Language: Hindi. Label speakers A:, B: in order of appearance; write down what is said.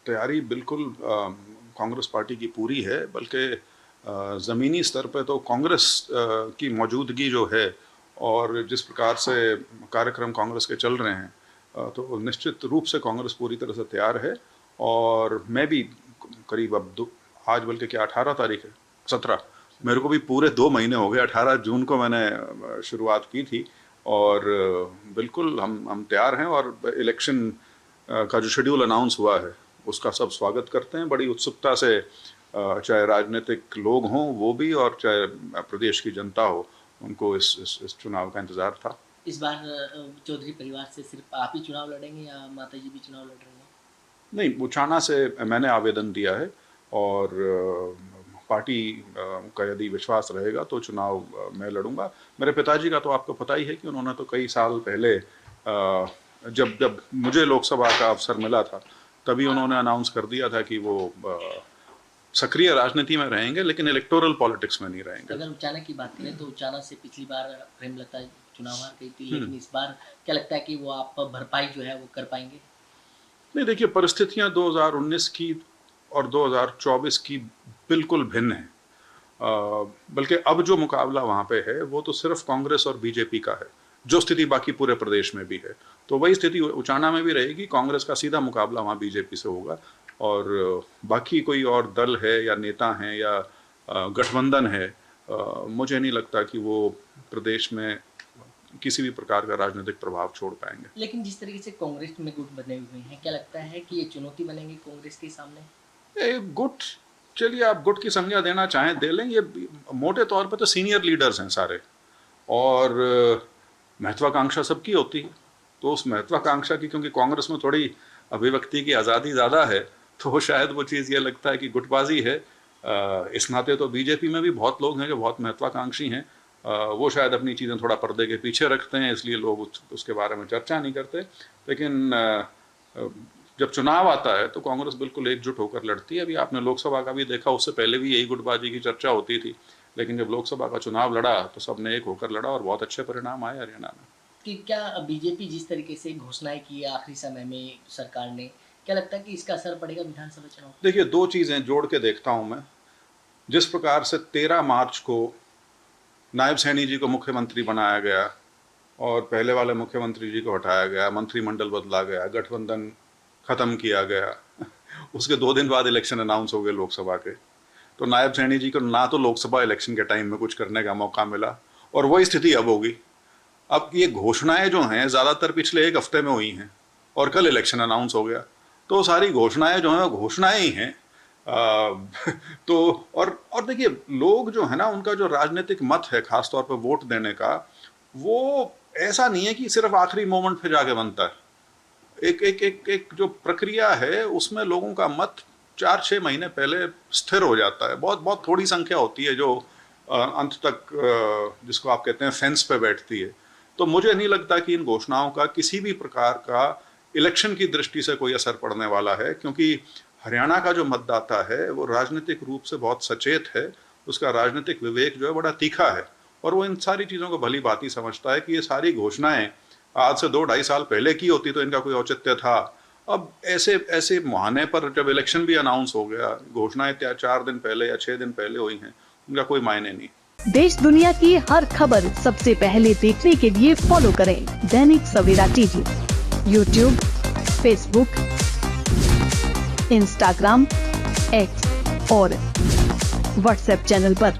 A: तैयारी बिल्कुल कांग्रेस पार्टी की पूरी है, बल्कि ज़मीनी स्तर पे तो कांग्रेस की मौजूदगी जो है और जिस प्रकार से कार्यक्रम कांग्रेस के चल रहे हैं, तो निश्चित रूप से कांग्रेस पूरी तरह से तैयार है। और मैं भी करीब अब आज बल्कि क्या 18 तारीख है, 17, मेरे को भी पूरे 2 महीने हो गए। 18 जून को मैंने शुरुआत की थी और बिल्कुल हम तैयार हैं। और इलेक्शन का जो शेड्यूल अनाउंस हुआ है उसका सब स्वागत करते हैं बड़ी उत्सुकता से, चाहे राजनीतिक लोग हों वो भी और चाहे प्रदेश की जनता हो, उनको इस चुनाव का इंतज़ार था।
B: इस बार चौधरी परिवार से सिर्फ आप ही चुनाव लड़ेंगे या माताजी भी चुनाव लड़ रही हैं?
A: नहीं, उचाना से मैंने आवेदन दिया है और पार्टी का यदि विश्वास रहेगा तो चुनाव मैं लड़ूंगा। मेरे पिताजी का तो आपको पता ही है कि उन्होंने तो कई साल पहले जब मुझे लोकसभा का अवसर मिला था तभी उन्होंने अनाउंस कर दिया था कि वो सक्रिय राजनीति में रहेंगे लेकिन इलेक्टोरल पॉलिटिक्स में नहीं रहेंगे।
B: अगर उचाना की बात करें तो उचाना से पिछली बार प्रेमलता चुनाव हार गई थी, लेकिन इस बार क्या लगता है कि वो आप भरपाई जो है वो कर पाएंगे?
A: नहीं, देखिए, परिस्थितियां 2019 की और 2024 की बिल्कुल भिन्न है। बल्कि अब जो मुकाबला वहाँ पे है वो तो सिर्फ कांग्रेस और बीजेपी का है, जो स्थिति बाकी पूरे प्रदेश में भी है। तो वही स्थिति उचाना में भी रहेगी। कांग्रेस का सीधा मुकाबला वहाँ बीजेपी से होगा और बाकी कोई और दल है या नेता हैं या गठबंधन है, मुझे नहीं लगता कि वो प्रदेश में किसी भी प्रकार का राजनीतिक प्रभाव छोड़ पाएंगे।
B: लेकिन जिस तरीके से कांग्रेस में गुट बने हुए हैं, क्या लगता है कि ये चुनौती बनेंगे कांग्रेस के सामने?
A: गुट, चलिए आप गुट की संज्ञा देना चाहें दे लें। ये मोटे तौर पे तो सीनियर लीडर्स हैं सारे और महत्वाकांक्षा सबकी होती है। तो उस महत्वाकांक्षा की, क्योंकि कांग्रेस में थोड़ी अभिव्यक्ति की आज़ादी ज़्यादा है, तो शायद वो चीज़ ये लगता है कि गुटबाजी है। इस नाते तो बीजेपी में भी बहुत लोग हैं जो बहुत महत्वाकांक्षी हैं, वो शायद अपनी चीज़ें थोड़ा पर्दे के पीछे रखते हैं, इसलिए लोग उसके बारे में चर्चा नहीं करते। लेकिन जब चुनाव आता है तो कांग्रेस बिल्कुल एकजुट होकर लड़ती है। अभी आपने लोकसभा का भी देखा, उससे पहले भी यही गुटबाजी की चर्चा होती थी, लेकिन जब लोकसभा का चुनाव लड़ा तो सबने एक होकर लड़ा और बहुत अच्छे परिणाम आए हरियाणा में।
B: कि क्या बीजेपी जिस तरीके से घोषणाएं की है आखिरी समय में सरकार ने, क्या लगता है कि इसका असर पड़ेगा विधानसभा चुनाव?
A: देखिए, 2 चीज़ें जोड़ के देखता हूँ मैं। जिस प्रकार से 13 मार्च को नायब सैनी जी को मुख्यमंत्री बनाया गया और पहले वाले मुख्यमंत्री जी को हटाया गया, मंत्रिमंडल बदला गया, गठबंधन ख़त्म किया गया, उसके 2 दिन बाद इलेक्शन अनाउंस हो गए लोकसभा के। तो नायब सैनी जी को ना तो लोकसभा इलेक्शन के टाइम में कुछ करने का मौका मिला और वही स्थिति अब होगी। अब ये घोषणाएं जो हैं ज़्यादातर पिछले 1 हफ्ते में हुई हैं और कल इलेक्शन अनाउंस हो गया, तो सारी घोषणाएं जो हैं वो घोषणाएं ही हैं। तो और देखिए, लोग जो है ना, उनका जो राजनीतिक मत है खासतौर पर वोट देने का, वो ऐसा नहीं है कि सिर्फ आखिरी मोमेंट पे जाके बनता है। एक जो प्रक्रिया है उसमें लोगों का मत 4-6 महीने पहले स्थिर हो जाता है। बहुत बहुत थोड़ी संख्या होती है जो अंत तक, जिसको आप कहते हैं फेंस पे बैठती है। तो मुझे नहीं लगता कि इन घोषणाओं का किसी भी प्रकार का इलेक्शन की दृष्टि से कोई असर पड़ने वाला है, क्योंकि हरियाणा का जो मतदाता है वो राजनीतिक रूप से बहुत सचेत है, उसका राजनीतिक विवेक जो है बड़ा तीखा है और वो इन सारी चीज़ों को भली भांति समझता है कि ये सारी घोषणाएं आज से 2-2.5 साल पहले की होती तो इनका कोई औचित्य था। अब ऐसे मुहाने पर जब इलेक्शन भी अनाउंस हो गया, घोषणाएं 4 दिन पहले या 6 दिन पहले हुई हैं, उनका कोई मायने नहीं।
C: देश दुनिया की हर खबर सबसे पहले देखने के लिए फॉलो करें Dainik Savera TV, YouTube, Facebook, Instagram, X और व्हाट्सएप चैनल पर।